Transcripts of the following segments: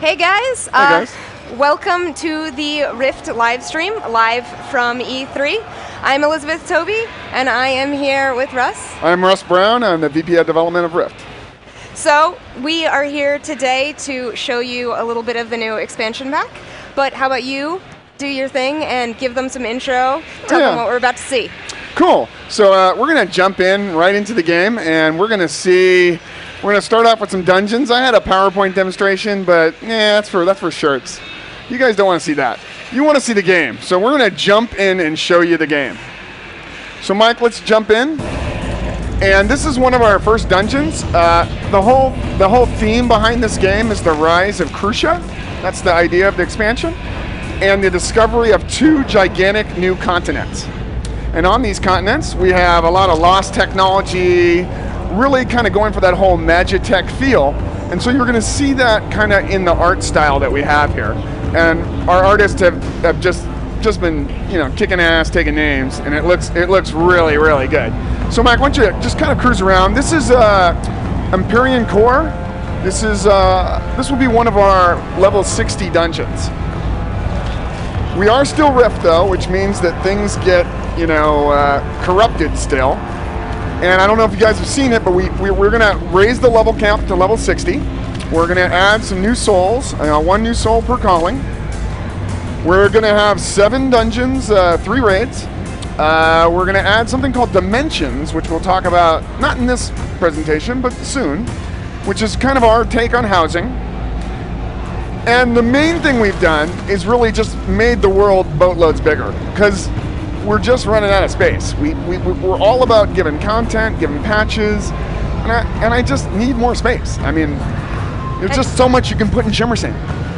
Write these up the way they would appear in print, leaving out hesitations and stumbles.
Hey guys. Hey guys. Welcome to the Rift livestream, live from E3. I'm Elizabeth Toby, and I am here with Russ. I'm Russ Brown. I'm the VP of Development of Rift. So we are here today to show you a little bit of the new expansion pack. But how about you do your thing and give them some intro, tell them what we're about to see. Cool. So we're going to jump in right into the game, and we're going to see. We're going to start off with some dungeons. I had a PowerPoint demonstration, but that's for shirts. You guys don't want to see that. You want to see the game. So we're going to jump in and show you the game. So Mike, let's jump in. And this is one of our first dungeons. The whole theme behind this game is the rise of Crucia. That's the idea of the expansion. And the discovery of 2 gigantic new continents. And on these continents, we have a lot of lost technology, really kind of going for that whole Magitech feel. And so you're going to see that kind of in the art style that we have here. And our artists have just been, kicking ass, taking names, and it looks really, really good. So Mike, why don't you just kind of cruise around? This is Empyrean Core. This will be one of our level 60 dungeons. We are still Rift though, which means that things get, corrupted still. And I don't know if you guys have seen it, but we're going to raise the level count to level 60. We're going to add some new souls, 1 new soul per calling. We're going to have 7 dungeons, 3 raids. We're going to add something called Dimensions, which we'll talk about, not in this presentation, but soon, which is kind of our take on housing. And the main thing we've done is really just made the world boatloads bigger, because we're just running out of space. We're all about giving content, giving patches, and I just need more space. I mean, there's just so much you can put in Shimmer Sand.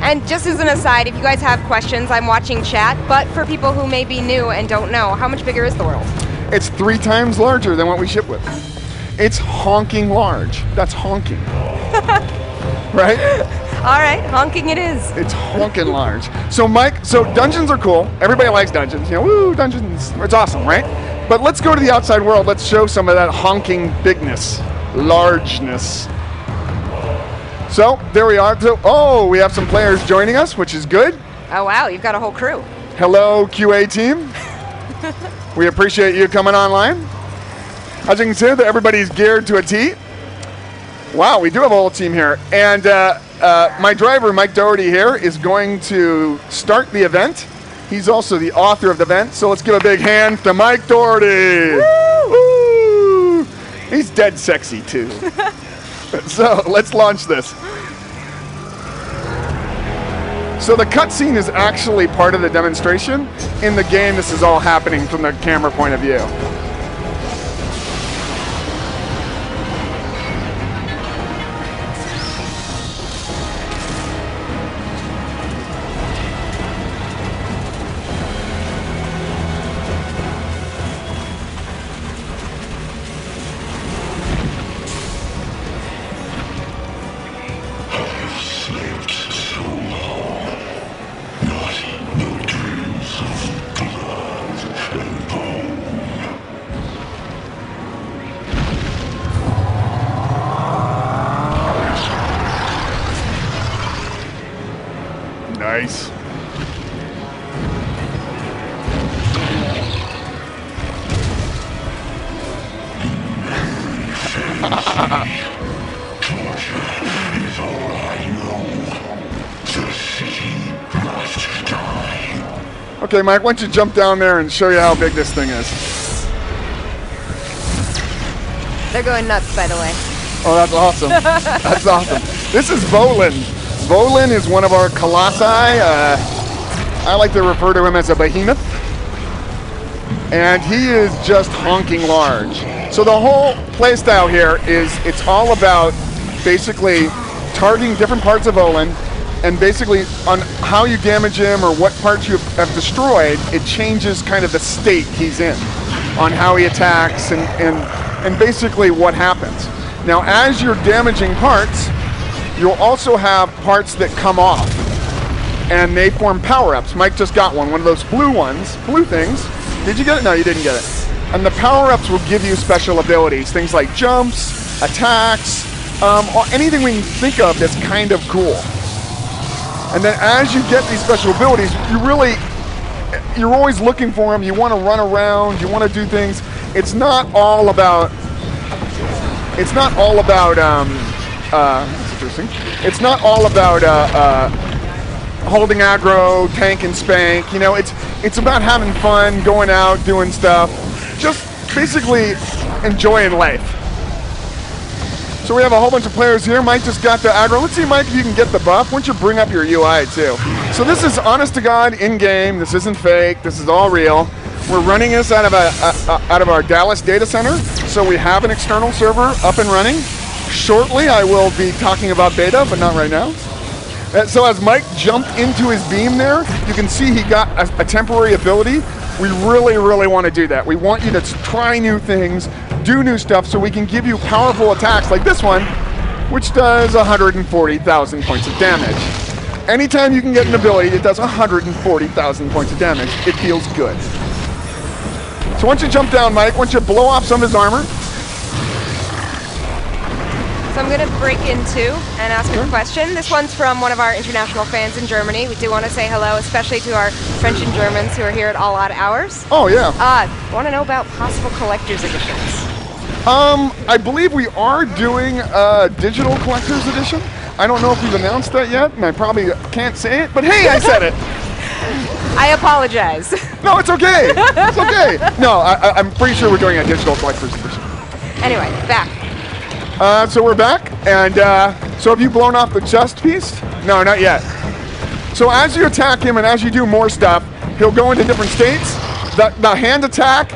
And just as an aside, if you guys have questions, I'm watching chat, but for people who may be new and don't know, how much bigger is the world? It's 3 times larger than what we ship with. It's honking large. That's honking. Right? All right, honking it is. It's honking large. So Mike, dungeons are cool. Everybody likes dungeons. Woo, dungeons. It's awesome, right? But let's go to the outside world. Let's show some of that honking bigness, largeness. So there we are. So, we have some players joining us, which is good. Oh wow, you've got a whole crew. Hello, QA team. We appreciate you coming online. As you can see, everybody's geared to a T. Wow, we do have a whole team here. And my driver, Mike Doherty here, is going to start the event. He's also the author of the event, so let's give a big hand to Mike Doherty. Woo! Woo! He's dead sexy, too. So let's launch this. So the cutscene is actually part of the demonstration. In the game, this is all happening from the camera point of view. Nice. Okay, Mike, why don't you jump down there and show you how big this thing is. They're going nuts, by the way. Oh, that's awesome. That's awesome. This is Volan. Volan is one of our Colossi. I like to refer to him as a behemoth. And he is just honking large. So the whole playstyle here is it's all about basically targeting different parts of Volan, and basically on how you damage him or what parts you have destroyed, it changes kind of the state he's in on how he attacks and basically what happens. Now, as you're damaging parts, you'll also have parts that come off, and they form power-ups. Mike just got one of those blue things. Did you get it? No, you didn't get it. And the power-ups will give you special abilities, things like jumps, attacks, or anything we can think of that's kind of cool. And then as you get these special abilities, you're always looking for them. You want to run around. You want to do things. It's not all about. It's not all about. That's interesting. It's not all about holding aggro, tank and spank. You know, it's about having fun, going out, doing stuff, just basically enjoying life. So we have a whole bunch of players here. Mike just got the aggro. Let's see, Mike, if you can get the buff. Why don't you bring up your UI too? So this is honest to God in-game. This isn't fake. This is all real. We're running this out of our Dallas data center. So we have an external server up and running. Shortly, I will be talking about beta, but not right now. So as Mike jumped into his beam there, you can see he got a temporary ability. We really, really want to do that. We want you to try new things, do new stuff, so we can give you powerful attacks like this one, which does 140,000 points of damage. Anytime you can get an ability that does 140,000 points of damage, it feels good. So once you jump down, Mike, once you blow off some of his armor. So I'm going to break in two and ask a question. This one's from one of our international fans in Germany. We do want to say hello, especially to our French and Germans who are here at all odd hours. Oh, yeah. Want to know about possible collector's editions? I believe we are doing a digital collector's edition. I don't know if we've announced that yet, and I probably can't say it, but hey, I said it. I apologize. No, it's okay. It's okay. No, I'm pretty sure we're doing a digital collector's edition. Anyway, back. So we're back, and so have you blown off the chest piece? No, not yet. So as you attack him and as you do more stuff, he'll go into different states. The hand attack,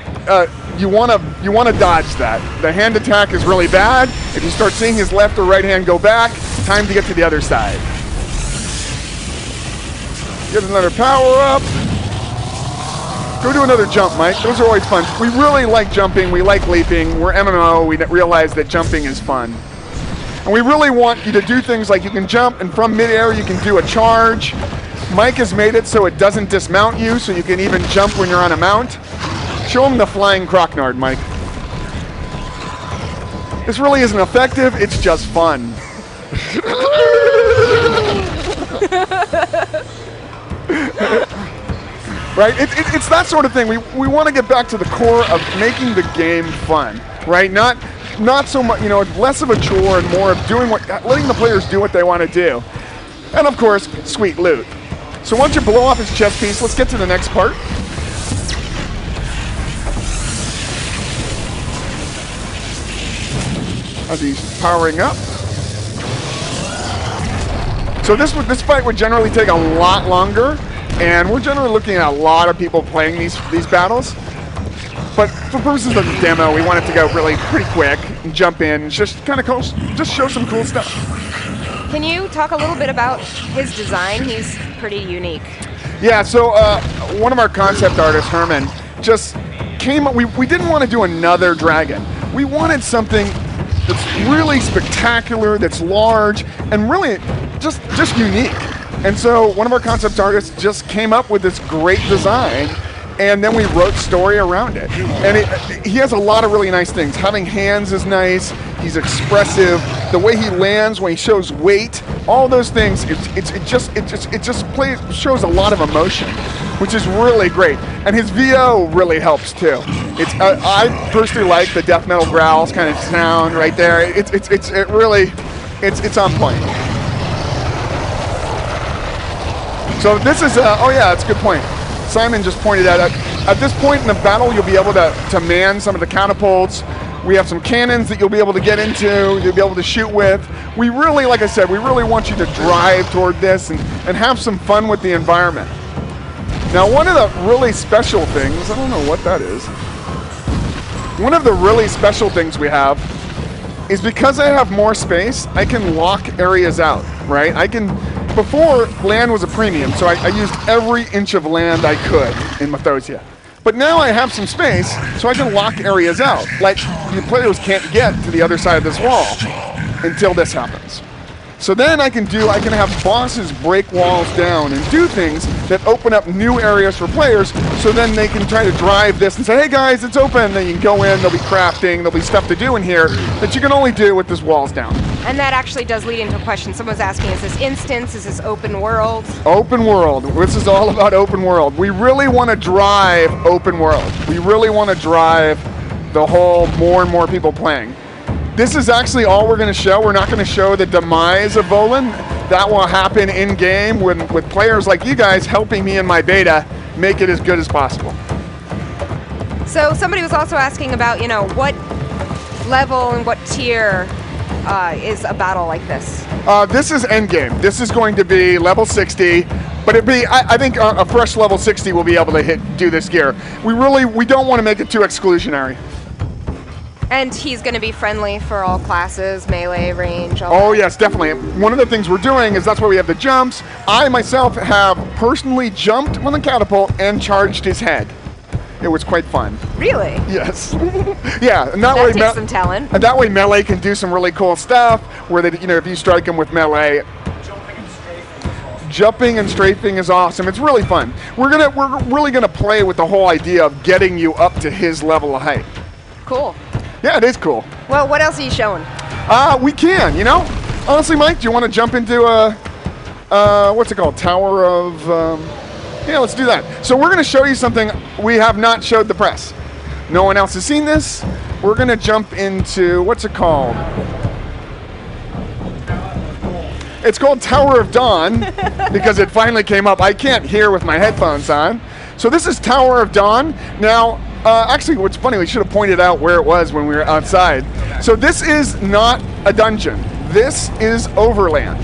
you want to dodge that. The hand attack is really bad. If you start seeing his left or right hand go back, time to get to the other side. Get another power up. Go do another jump, Mike. Those are always fun. We really like jumping. We like leaping. We're MMO. We realize that jumping is fun. And we really want you to do things like you can jump, and from midair you can do a charge. Mike has made it so it doesn't dismount you, so you can even jump when you're on a mount. Show him the flying Crocknard, Mike. This really isn't effective. It's just fun. Right? It's that sort of thing. We want to get back to the core of making the game fun, right? Not so much, you know, less of a chore and more of letting the players do what they want to do. And of course, sweet loot. So once you blow off his chest piece, let's get to the next part. As he's powering up. So this fight would generally take a lot longer. And we're generally looking at a lot of people playing these battles. But for purposes of the demo, we want it to go really pretty quick and jump in and just kind of cool, just show some cool stuff. Can you talk a little bit about his design? He's pretty unique. Yeah, so one of our concept artists, Herman, just came up. We didn't want to do another dragon. We wanted something that's really spectacular, that's large, and really just unique. And so one of our concept artists just came up with this great design, and then we wrote story around it. And he has a lot of really nice things. Having hands is nice. He's expressive. The way he lands, when he shows weight, all those things. It just shows a lot of emotion, which is really great. And his VO really helps too. I personally like the death metal growls kind of sound right there. It's on point. So this is, oh yeah, that's a good point. Simon just pointed out, at this point in the battle, you'll be able to man some of the catapults. We have some cannons that you'll be able to get into, you'll be able to shoot with. We really, like I said, we really want you to drive toward this and have some fun with the environment. Now, one of the really special things, I don't know what that is. One of the really special things we have is because I have more space, I can lock areas out, right? Before, land was a premium, so I used every inch of land I could in Mythosia. But now I have some space, so I can lock areas out. Like, the players can't get to the other side of this wall until this happens. So then I can have bosses break walls down and do things that open up new areas for players, so then they can try to drive this and say, hey guys, it's open. Then you can go in, there'll be crafting, there'll be stuff to do in here that you can only do with this walls down. And that actually does lead into a question. Someone's asking, is this instance? Is this open world? Open world. This is all about open world. We really want to drive open world. We really want to drive the whole more and more people playing. This is actually all we're going to show. We're not going to show the demise of Volan. That will happen in-game with players like you guys helping me in my beta make it as good as possible. So somebody was also asking about, you know, what level and what tier is a battle like this? This is endgame. This is going to be level 60, but it'd be, I think a fresh level 60 will be able to do this gear. We don't want to make it too exclusionary. And he's going to be friendly for all classes, melee, range, all Oh that. yes, definitely. One of the things we're doing is that's why we have the jumps. I myself have personally jumped on the catapult and charged his head. It was quite fun. Really? Yes. Yeah, and that way takes some talent. And that way melee can do some really cool stuff where they, you know, if you strike them with melee. Jumping and strafing is awesome. It's really fun. We're really gonna play with the whole idea of getting you up to his level of height. Cool. Yeah, it is cool. Well, what else are you showing? We can, you know. Honestly, Mike, do you want to jump into what's it called? Tower of, yeah, let's do that. So we're going to show you something we have not showed the press. No one else has seen this. We're going to jump into, what's it called? It's called Tower of Dawn because it finally came up. I can't hear with my headphones on. So this is Tower of Dawn. Now, actually, what's funny, we should have pointed out where it was when we were outside. So this is not a dungeon. This is Overland.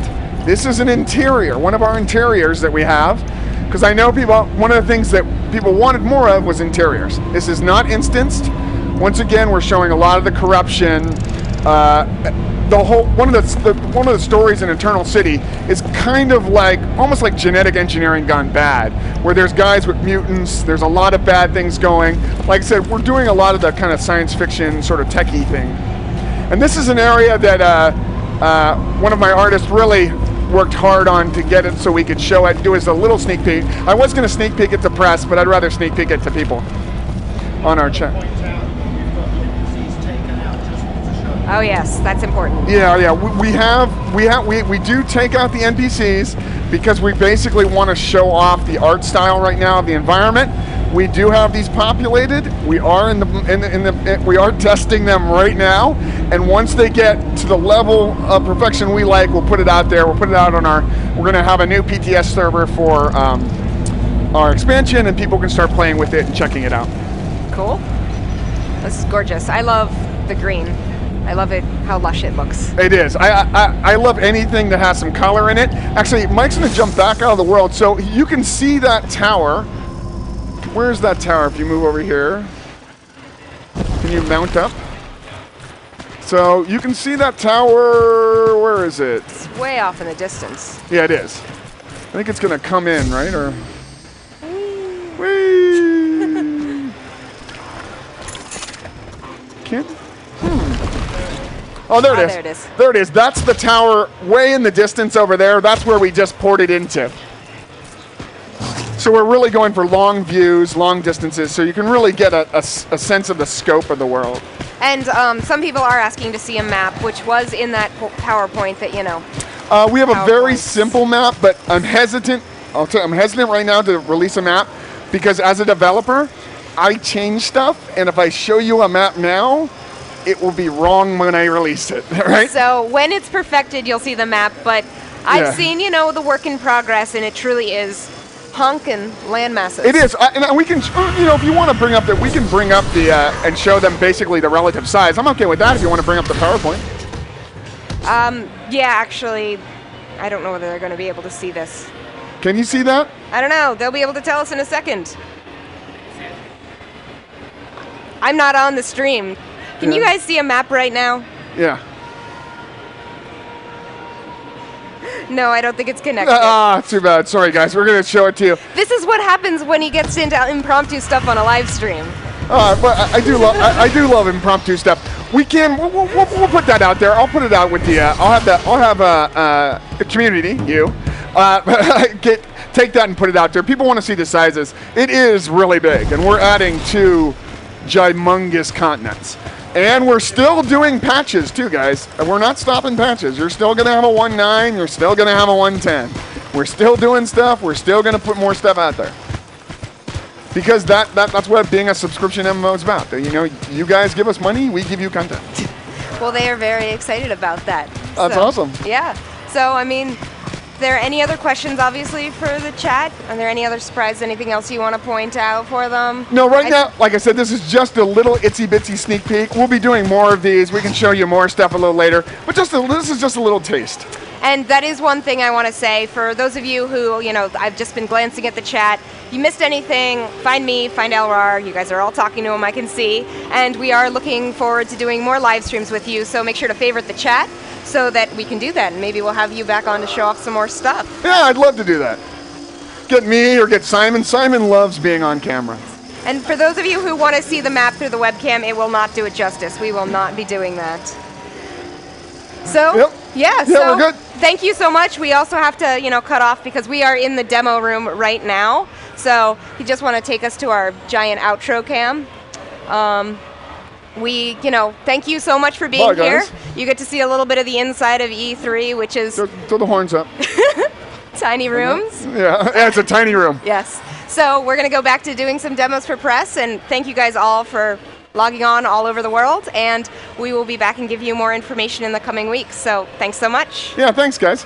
This is an interior, one of our interiors that we have. Because I know people, one of the things that people wanted more of was interiors. This is not instanced. Once again, we're showing a lot of the corruption. One of the stories in Eternal City is kind of like almost like genetic engineering gone bad, where there's guys with mutants. There's a lot of bad things going. Like I said, we're doing a lot of the kind of science fiction sort of techie thing, and this is an area that one of my artists really worked hard on to get it so we could show it, do as a little sneak peek. I was going to sneak peek it to press, but I'd rather sneak peek it to people on our chat. Oh yes, that's important. Yeah. We do take out the NPCs because we basically want to show off the art style right now of the environment. We do have these populated. We are we are testing them right now, and once they get to the level of perfection we like, we'll put it out there. We'll put it out on our. We're going to have a new PTS server for our expansion, and people can start playing with it and checking it out. Cool. This is gorgeous. I love the green. I love it, how lush it looks. It is. I love anything that has some color in it. Actually, Mike's going to jump back out of the world, so you can see that tower. Where's that tower if you move over here? Can you mount up? So you can see that tower. Where is it? It's way off in the distance. Yeah, it is. I think it's going to come in, right? Or whee! Can't. Oh, there it is. There it is. There it is. That's the tower way in the distance over there. That's where we just ported into. So we're really going for long views, long distances, so you can really get a sense of the scope of the world. And some people are asking to see a map, which was in that PowerPoint that, you know. We have a very simple map, but I'm hesitant. I'm hesitant right now to release a map because as a developer, I change stuff, and if I show you a map now, it will be wrong when I release it, right? So when it's perfected, you'll see the map, but I've seen, you know, the work in progress, and it truly is honkin' land masses. It is, and we can, you know, if you want to bring up that, we can bring up the, and show them basically the relative size. I'm okay with that if you want to bring up the PowerPoint. Yeah, actually, I don't know whether they're going to be able to see this. Can you see that? I don't know. They'll be able to tell us in a second. I'm not on the stream. Can you guys see a map right now? Yeah. No, I don't think it's connected. Too bad. Sorry, guys. We're going to show it to you. This is what happens when he gets into impromptu stuff on a live stream. But I do love impromptu stuff. We can. We'll put that out there. I'll put it out with the. I'll have a community. Take that and put it out there. People want to see the sizes. It is really big, and we're adding 2 gymongous continents. And we're still doing patches too, guys. We're not stopping patches. You're still gonna have a 1.9. You're still gonna have a 1.10. We're still doing stuff. We're still gonna put more stuff out there. Because that's what being a subscription MMO is about. You know, you guys give us money, we give you content. Well, they are very excited about that. That's awesome. Yeah. So, I mean, are there any other questions, obviously, for the chat? Are there any other surprises, anything else you want to point out for them? No, right now, like I said, this is just a little itsy-bitsy sneak peek. We'll be doing more of these. We can show you more stuff a little later. But this is just a little taste. And that is one thing I want to say for those of you who, you know, I've just been glancing at the chat. If you missed anything, find me, find Elrar. You guys are all talking to him, I can see. And we are looking forward to doing more live streams with you, so make sure to favorite the chat so that we can do that. And maybe we'll have you back on to show off some more stuff. Yeah, I'd love to do that. Get me or get Simon. Simon loves being on camera. And for those of you who want to see the map through the webcam, it will not do it justice. We will not be doing that. So, yeah, so we're good. Thank you so much. We also have to, you know, cut off because we are in the demo room right now. So you just want to take us to our giant outro cam. You know, thank you so much for being here. You get to see a little bit of the inside of E3, which is... Throw the horns up. Tiny rooms. Yeah, it's a tiny room. Yes. So we're going to go back to doing some demos for press, and thank you guys all for logging on all over the world, and we will be back and give you more information in the coming weeks. So thanks so much. Yeah, thanks, guys.